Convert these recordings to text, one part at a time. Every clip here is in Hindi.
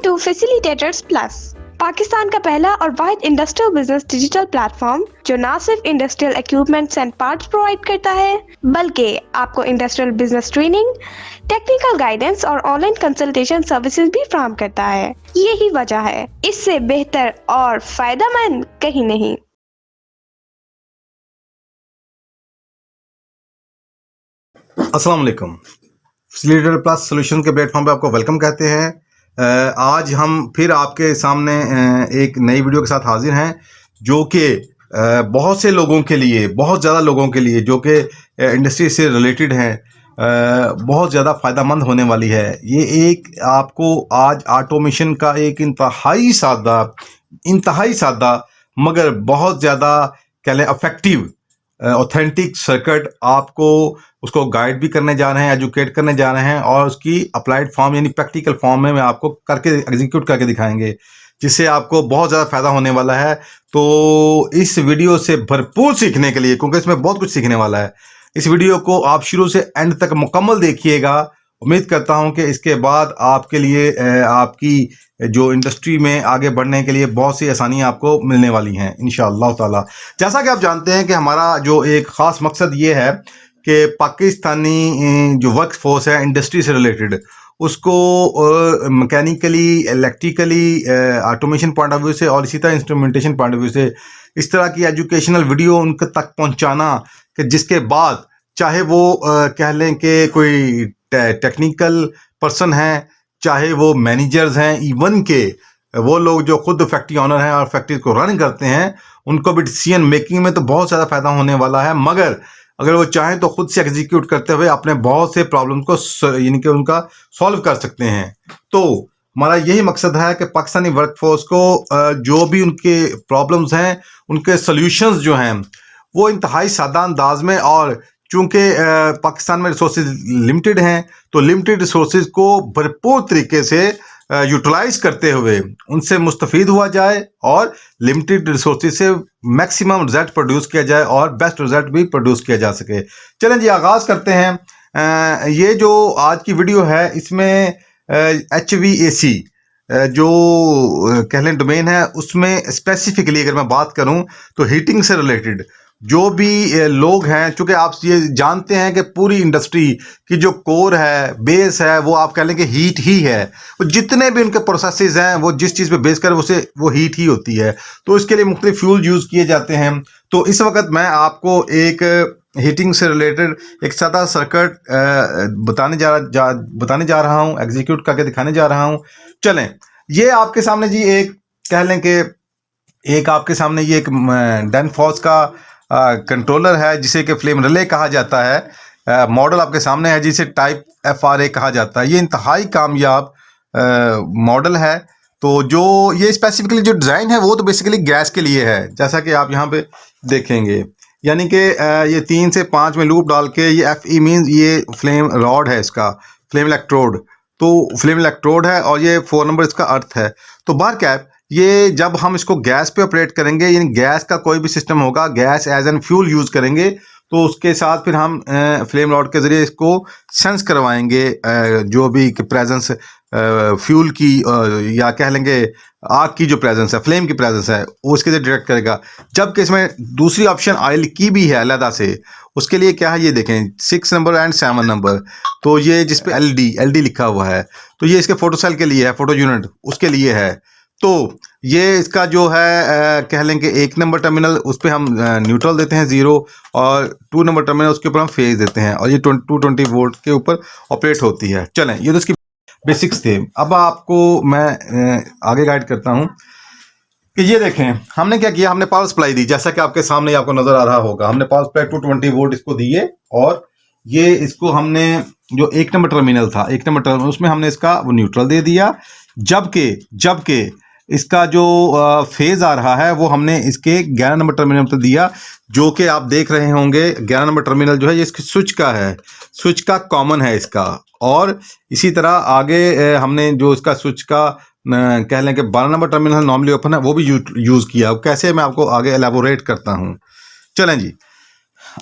टू फैसिलिटेटर्स प्लस, पाकिस्तान का पहला और वाहिद इंडस्ट्रियल बिजनेस डिजिटल प्लेटफॉर्म जो न सिर्फ industrial equipments and parts provide करता है बल्कि आपको industrial business training, technical guidance और ऑनलाइन कंसल्टेशन सर्विसेज भी फराहम करता है। यही वजह है, इससे बेहतर और फायदेमंद कहीं नहीं। अस्सलाम वालेकुम। फैसिलिटेटर प्लस सॉल्यूशन के प्लेटफॉर्म पे आपको वेलकम कहते हैं। आज हम फिर आपके सामने एक नई वीडियो के साथ हाजिर हैं जो कि बहुत से लोगों के लिए, बहुत ज़्यादा लोगों के लिए जो कि इंडस्ट्री से रिलेटेड हैं, बहुत ज़्यादा फ़ायदेमंद होने वाली है। ये एक आपको आज ऑटोमेशन का एक इंतहाई सादा मगर बहुत ज़्यादा कह लें इफेक्टिव ऑथेंटिक सर्किट आपको उसको गाइड भी करने जा रहे हैं, एजुकेट करने जा रहे हैं और उसकी अप्लाइड फॉर्म यानी प्रैक्टिकल फॉर्म में आपको करके एग्जीक्यूट करके दिखाएंगे, जिससे आपको बहुत ज़्यादा फ़ायदा होने वाला है। तो इस वीडियो से भरपूर सीखने के लिए, क्योंकि इसमें बहुत कुछ सीखने वाला है, इस वीडियो को आप शुरू से एंड तक मुकम्मल देखिएगा। उम्मीद करता हूं कि इसके बाद आपके लिए आपकी जो इंडस्ट्री में आगे बढ़ने के लिए बहुत सी आसानियां आपको मिलने वाली हैं इंशाअल्लाह ताला। जैसा कि आप जानते हैं कि हमारा जो एक ख़ास मकसद ये है कि पाकिस्तानी जो वर्क फोर्स है इंडस्ट्री से रिलेटेड, उसको mechanically, electrically, automation point of view से और इसी तरह इंस्ट्रूमेंटेशन पॉइंट ऑफ व्यू से इस तरह की एजुकेशनल वीडियो उनके तक पहुंचाना कि जिसके बाद चाहे वो कह लें कि कोई टेक्निकल पर्सन हैं, चाहे वो मैनेजर्स हैं, इवन के वो लोग जो खुद फैक्ट्री ऑनर हैं और फैक्ट्री को रन करते हैं, उनको भी डिसीजन मेकिंग में तो बहुत ज़्यादा फायदा होने वाला है। मगर अगर वो चाहें तो खुद से एग्जीक्यूट करते हुए अपने बहुत से प्रॉब्लम को यानी कि उनका सॉल्व कर सकते हैं। तो हमारा यही मकसद है कि पाकिस्तानी वर्कफोर्स को जो भी उनके प्रॉब्लम्स हैं, उनके सॉल्यूशंस जो हैं वो इंतहाई सादा अंदाज में, और चूंकि पाकिस्तान में रिसोर्सेज लिमिटेड हैं तो लिमिटेड रिसोर्सेज को भरपूर तरीके से यूटिलाइज करते हुए उनसे मुस्तफ़ीद हुआ जाए और लिमिटेड रिसोर्सेज से मैक्सिमम रिजल्ट प्रोड्यूस किया जाए और बेस्ट रिजल्ट भी प्रोड्यूस किया जा सके। चलें जी, आगाज़ करते हैं। ये जो आज की वीडियो है इसमें HVAC जो कह लें डोमेन है, उसमें स्पेसिफिकली अगर मैं बात करूं तो हीटिंग से रिलेटेड जो भी लोग हैं, चूँकि आप ये जानते हैं कि पूरी इंडस्ट्री की जो कोर है, बेस है, वो आप कह लें कि हीट ही है। वो जितने भी उनके प्रोसेसेस हैं वो जिस चीज़ पे बेस कर वो हीट ही होती है। तो इसके लिए मुख्तलिफ फ्यूल यूज़ किए जाते हैं। तो इस वक्त मैं आपको एक हीटिंग से रिलेटेड एक सादा सर्किट बताने जा रहा हूँ, एग्जीक्यूट करके दिखाने जा रहा हूँ। चलें, ये आपके सामने जी एक कह लें कि एक आपके सामने ये एक डैनफॉस का कंट्रोलर है जिसे कि फ्लेम रिले कहा जाता है। मॉडल आपके सामने है जिसे टाइप FRA कहा जाता है। ये इंतहाई कामयाब मॉडल है। तो जो ये स्पेसिफिकली जो डिज़ाइन है वो तो बेसिकली गैस के लिए है, जैसा कि आप यहाँ पे देखेंगे। यानी कि ये 3 से 5 में लूप डाल के, ये FE मीन्स ये फ्लेम रॉड है, इसका फ्लेम इलेक्ट्रोड, तो फ्लेम इलेक्ट्रोड है और ये 4 नंबर इसका अर्थ है। तो बाहरकैफ ये जब हम इसको गैस पे ऑपरेट करेंगे, यानी गैस का कोई भी सिस्टम होगा, gas as an fuel use करेंगे, तो उसके साथ फिर हम फ्लेम रॉड के ज़रिए इसको सेंस करवाएंगे जो भी प्रेजेंस फ्यूल की या कह लेंगे आग की जो प्रेजेंस है, फ्लेम की प्रेजेंस है, वो इसके ज़रिए डिटेक्ट करेगा। जबकि इसमें दूसरी ऑप्शन ऑयल की भी है अलहदा से। उसके लिए क्या है, ये देखें 6 नंबर एंड 7 नंबर, तो ये जिस पे LD लिखा हुआ है, तो ये इसके फोटो सेल के लिए है, फोटो यूनिट उसके लिए है। तो ये इसका जो है कह लें कि 1 नंबर टर्मिनल, उस पर हम न्यूट्रल देते हैं 0, और 2 नंबर टर्मिनल उसके ऊपर हम फेज देते हैं, और ये 220 वोल्ट के ऊपर ऑपरेट होती है। चलें, ये तो इसकी बेसिक्स थे। अब आपको मैं आगे गाइड करता हूँ कि ये देखें हमने क्या किया। हमने पावर सप्लाई दी, जैसा कि आपके सामने आपको नज़र आ रहा होगा। हमने पावर सप्लाई 220 वोल्ट इसको दिए, और ये इसको हमने जो 1 नंबर टर्मिनल था, 1 नंबर टर्मिनल, उसमें हमने इसका वो न्यूट्रल दे दिया। जबकि इसका जो फेज आ रहा है वो हमने इसके 11 नंबर टर्मिनल पर दिया, जो कि आप देख रहे होंगे 11 नंबर टर्मिनल जो है ये इसके स्विच का है, स्विच का कॉमन है इसका। और इसी तरह आगे हमने जो इसका स्विच का कह लें कि 12 नंबर टर्मिनल नॉर्मली ओपन है, वो भी यूज़ किया। कैसे, मैं आपको आगे एलेबोरेट करता हूँ। चलें जी,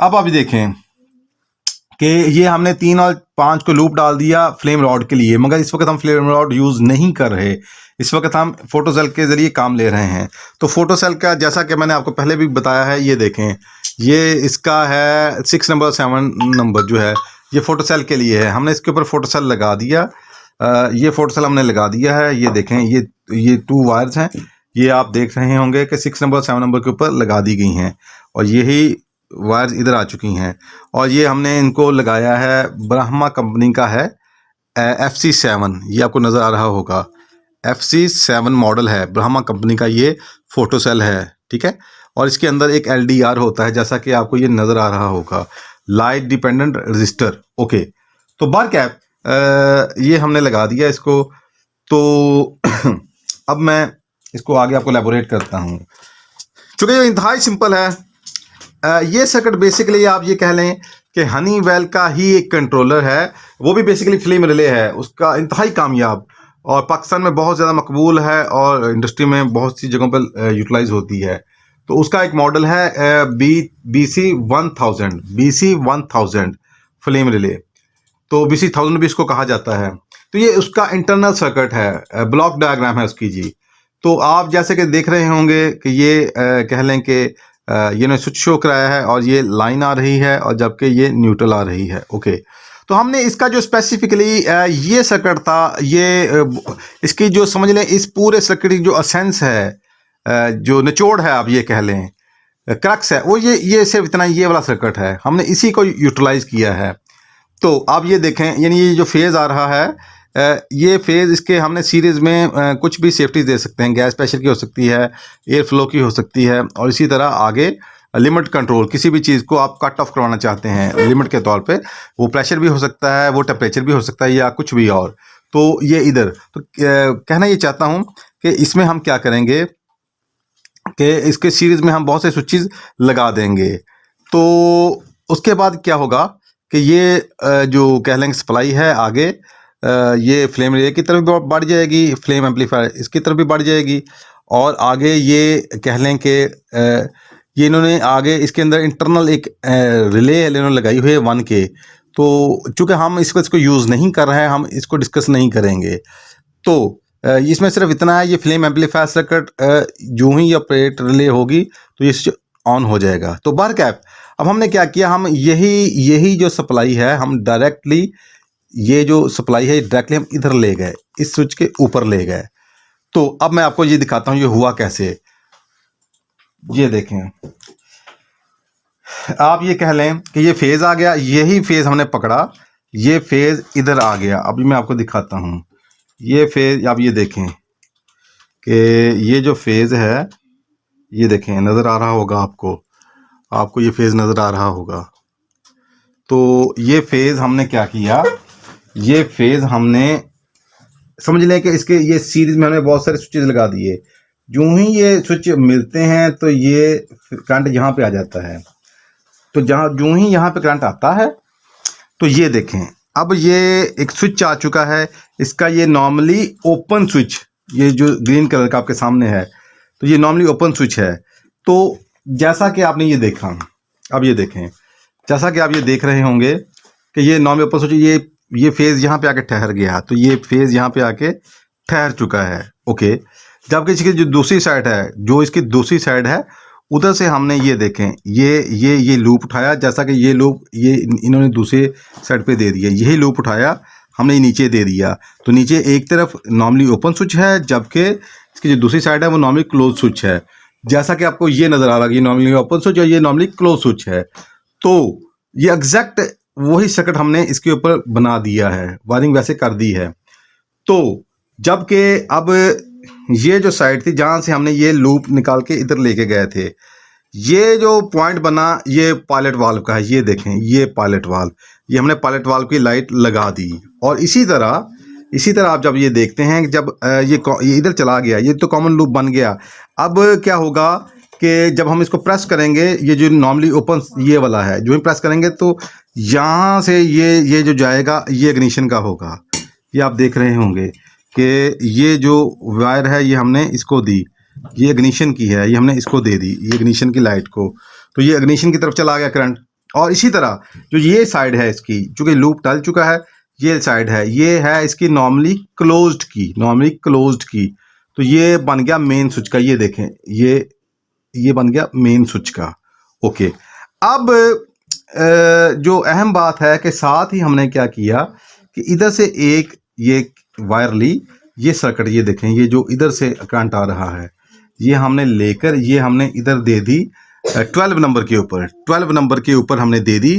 अब आप देखें कि ये हमने 3 और 5 को लूप डाल दिया फ्लेम रॉड के लिए, मगर इस वक्त हम फ्लेम रॉड यूज़ नहीं कर रहे, इस वक्त हम फोटो सेल के ज़रिए काम ले रहे हैं। तो फोटो सेल का जैसा कि मैंने आपको पहले भी बताया है, ये देखें, ये इसका है 6 नंबर 7 नंबर जो है ये फोटो सेल के लिए है। हमने इसके ऊपर फोटो सेल लगा दिया, ये फोटो सेल हमने लगा दिया है। ये देखें, ये 2 वायर्स हैं, ये आप देख रहे होंगे कि 6 नंबर 7 नंबर के ऊपर लगा दी गई हैं और यही वायर्स इधर आ चुकी हैं। और ये हमने इनको लगाया है, ब्रह्मा कंपनी का है FC7, ये आपको नज़र आ रहा होगा, FC7 मॉडल है, ब्रह्मा कंपनी का ये फोटो सेल है, ठीक है। और इसके अंदर एक LDR होता है, जैसा कि आपको ये नज़र आ रहा होगा, लाइट डिपेंडेंट रजिस्टर। ओके, तो बार कैप ये हमने लगा दिया इसको। तो अब मैं इसको आगे आपको एलैबोरेट करता हूँ, चूँकि ये इंतहाई सिंपल है। ये सर्किट बेसिकली आप ये कह लें कि हनीवेल का ही एक कंट्रोलर है, वो भी बेसिकली फ्लेम रिले है, उसका इंतहाई कामयाब और पाकिस्तान में बहुत ज़्यादा मकबूल है और इंडस्ट्री में बहुत सी जगहों पर यूटिलाइज होती है। तो उसका एक मॉडल है BC1000 फ्लेम रिले, तो BC1000 भी इसको कहा जाता है। तो ये उसका इंटरनल सर्किट है, ब्लॉक डायग्राम है उसकी जी। तो आप जैसे कि देख रहे होंगे कि ये कह लें कि ये ने स्विच शो कराया है और ये लाइन आ रही है और जबकि ये न्यूट्रल आ रही है। ओके, तो हमने इसका जो स्पेसिफिकली ये सर्किट था, ये इसकी जो समझ लें इस पूरे सर्किट की जो असेंस है, जो निचोड़ है आप ये कह लें, क्रक्स है, वो ये सिर्फ इतना ये वाला सर्किट है, हमने इसी को यूटिलाइज किया है। तो आप ये देखें, यानी ये जो फेज़ आ रहा है, ये फेज़ इसके हमने सीरीज़ में कुछ भी सेफ्टी दे सकते हैं, गैस प्रेशर की हो सकती है, एयर फ्लो की हो सकती है, और इसी तरह आगे लिमिट कंट्रोल, किसी भी चीज़ को आप कट ऑफ करवाना चाहते हैं लिमिट के तौर पे, वो प्रेशर भी हो सकता है, वो टेम्परेचर भी हो सकता है या कुछ भी और। तो ये इधर तो कहना ये चाहता हूँ कि इसमें हम क्या करेंगे कि इसके सीरीज़ में हम बहुत से स्विचेस लगा देंगे। तो उसके बाद क्या होगा कि ये जो कह लेंगे सप्लाई है आगे, ये फ्लेम रिले की तरफ भी बढ़ जाएगी, फ्लेम एम्पलीफायर इसकी तरफ भी बढ़ जाएगी, और आगे ये कह लें कि ये इन्होंने आगे इसके अंदर इंटरनल एक रिले इन्होंने लगाई हुई है 1K। तो चूँकि हम इसको यूज़ नहीं कर रहे हैं, हम इसको डिस्कस नहीं करेंगे। तो इसमें सिर्फ इतना है, ये फ्लेम एम्पलीफायर सर्किट जो ही ऑपरेट रिले होगी तो ये ऑन हो जाएगा। तो बार कैप अब हमने क्या किया, हम यही जो सप्लाई है, हम डायरेक्टली ये जो सप्लाई है डायरेक्टली हम इधर ले गए, इस स्विच के ऊपर ले गए। तो अब मैं आपको ये दिखाता हूँ ये हुआ कैसे। ये देखें, आप ये कह लें कि ये फेज़ आ गया, यही फेज़ हमने पकड़ा, ये फेज़ इधर आ गया। अभी मैं आपको दिखाता हूँ ये फेज़, आप ये देखें कि ये जो फेज़ है, ये देखें, नज़र आ रहा होगा आपको ये फेज़ नज़र आ रहा होगा। तो ये फेज़ हमने क्या किया, ये फेज़ हमने समझ लें कि इसके ये सीरीज़ में हमने बहुत सारे स्विचेस लगा दिए। जो ही ये स्विच मिलते हैं तो ये करंट यहाँ पे आ जाता है। तो जो ही यहाँ पे करंट आता है, तो ये देखें, अब ये एक स्विच आ चुका है, इसका ये नॉर्मली ओपन स्विच, ये जो ग्रीन कलर का आपके सामने है, तो ये नॉर्मली ओपन स्विच है। तो जैसा कि आपने ये देखा, अब ये देखें, जैसा कि आप ये देख रहे होंगे कि ये नॉर्मली ओपन स्विच, ये फेज़ यहाँ पे आके ठहर गया, तो ये फेज़ यहाँ पे आके ठहर चुका है। ओके, जबकि इसकी जो दूसरी साइड है, जो इसकी दूसरी साइड है, उधर से हमने ये देखें, ये लूप उठाया, जैसा कि ये लूप ये इन्होंने दूसरे साइड पे दे दिया, यही लूप उठाया हमने नीचे दे दिया। तो नीचे एक तरफ नॉर्मली ओपन स्विच है, जबकि इसकी जो दूसरी साइड है वो नॉर्मली क्लोज स्विच है। जैसा कि आपको ये नज़र आ रहा है, ये नॉर्मली ओपन स्विच और ये नॉर्मली क्लोज स्विच है। तो ये एग्जैक्ट वही सर्किट हमने इसके ऊपर बना दिया है, वायरिंग वैसे कर दी है। तो जबकि अब ये जो साइड थी जहाँ से हमने ये लूप निकाल के इधर लेके गए थे, ये जो पॉइंट बना ये पायलट वाल्व का है। ये देखें, ये पायलट वाल्व, ये हमने पायलट वाल्व की लाइट लगा दी। और इसी तरह आप जब ये देखते हैं कि जब ये इधर चला गया, ये तो कॉमन लूप बन गया। अब क्या होगा कि जब हम इसको प्रेस करेंगे, ये जो नॉर्मली ओपन ये वाला है, जो ही प्रेस करेंगे तो यहाँ से ये जो जाएगा ये इग्निशन का होगा। ये आप देख रहे होंगे कि ये जो वायर है ये हमने इसको दी, ये इग्निशन की है, ये हमने इसको दे दी, ये इग्निशन की लाइट को। तो ये इग्निशन की तरफ चला गया करंट, और इसी तरह जो ये साइड है इसकी, चूंकि लूप डल चुका है, ये साइड है, ये है इसकी नॉर्मली क्लोज्ड की, तो ये बन गया मेन स्विच का। ये देखें, ये बन गया मेन स्विच का। ओके, अब जो अहम बात है कि साथ ही हमने क्या किया कि इधर से एक ये वायर ली, ये सर्किट, ये देखें, ये जो इधर से करंट आ रहा है, ये हमने लेकर ये हमने इधर दे दी 12 नंबर के ऊपर, 12 नंबर के ऊपर हमने दे दी,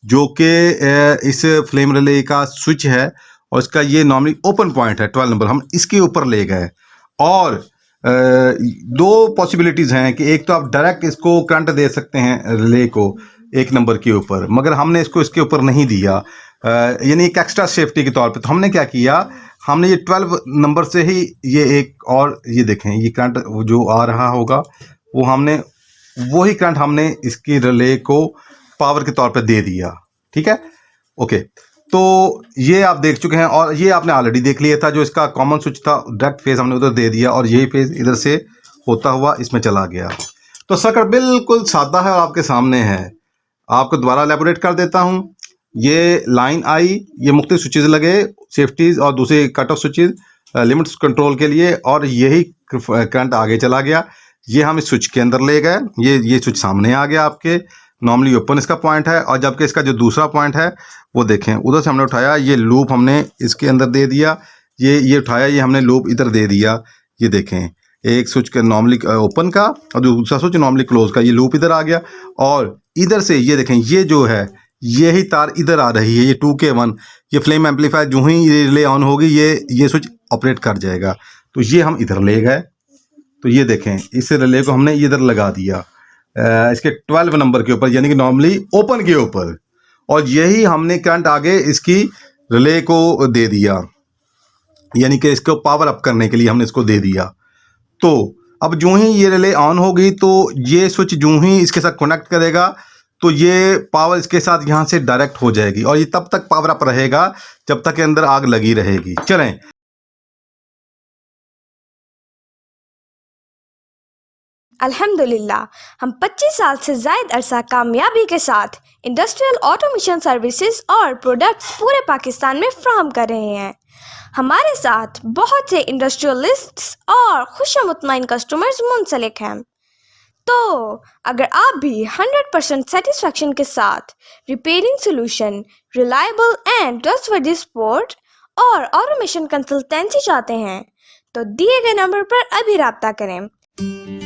जो कि इस फ्लेम रिले का स्विच है और इसका ये नॉर्मली ओपन पॉइंट है 12 नंबर, हम इसके ऊपर ले गए। और दो पॉसिबिलिटीज़ हैं कि एक तो आप डायरेक्ट इसको करंट दे सकते हैं रिले को 1 नंबर के ऊपर, मगर हमने इसको इसके ऊपर नहीं दिया, यानी एक एक्स्ट्रा सेफ्टी के तौर पे। तो हमने क्या किया, हमने ये 12 नंबर से ही ये एक और, ये देखें, ये करंट जो आ रहा होगा वो हमने वही करंट हमने इसकी रिले को पावर के तौर पे दे दिया। ठीक है, ओके, तो ये आप देख चुके हैं और ये आपने ऑलरेडी देख लिया था, जो इसका कॉमन स्विच था डायरेक्ट फेज हमने उधर दे दिया और यही फेज इधर से होता हुआ इसमें चला गया। तो सर्किट बिल्कुल सादा है और आपके सामने है। आपको दोबारा एलैबोरेट कर देता हूँ। ये लाइन आई, ये मुख्तलिफ स्विचेज लगे, सेफ्टीज और दूसरे cut off switches limits control के लिए, और यही करंट आगे चला गया। ये हम इस स्विच के अंदर ले गए, ये स्विच सामने आ गया आपके, नॉर्मली ओपन इसका पॉइंट है, और जबकि इसका जो दूसरा पॉइंट है वो देखें, उधर से हमने उठाया, ये लूप हमने इसके अंदर दे दिया, ये उठाया, ये हमने लूप इधर दे दिया। ये देखें, एक स्विच का नॉर्मली ओपन का और दूसरा स्विच नॉर्मली क्लोज का, ये लूप इधर आ गया। और इधर से ये देखें, ये जो है यही तार इधर आ रही है, ये 2K1, ये फ्लेम एम्पलीफायर जो ही ये रिले ऑन होगी ये स्विच ऑपरेट कर जाएगा। तो ये हम इधर ले गए, तो ये देखें, इस रिले को हमने इधर लगा दिया इसके 12 नंबर के ऊपर, यानी कि नॉर्मली ओपन के ऊपर, और यही हमने करंट आगे इसकी रिले को दे दिया, यानी कि इसको पावर अप करने के लिए हमने इसको दे दिया। तो अब जो ही ये रिले ऑन होगी तो ये स्विच जो ही इसके साथ कनेक्ट करेगा तो ये पावर इसके साथ यहाँ से डायरेक्ट हो जाएगी, और ये तब तक पावर अप रहेगा जब तक के अंदर आग लगी रहेगी। चलें, अल्हम्दुलिल्लाह, हम 25 साल से ज़ायद अरसा कामयाबी के साथ इंडस्ट्रियल ऑटोमेशन सर्विसेज और प्रोडक्ट्स पूरे पाकिस्तान में फ्राहम कर रहे हैं। हमारे साथ बहुत से इंडस्ट्रियलिस्ट्स और खुशमुतमईन कस्टमर्स मुंसलिक हैं। तो अगर आप भी 100% सेटिस्फैक्शन के साथ repairing solution, reliable and trustworthy support और ऑटोमेशन कंसल्टेंसी चाहते हैं तो दिए गए नंबर पर अभी राब्ता करें।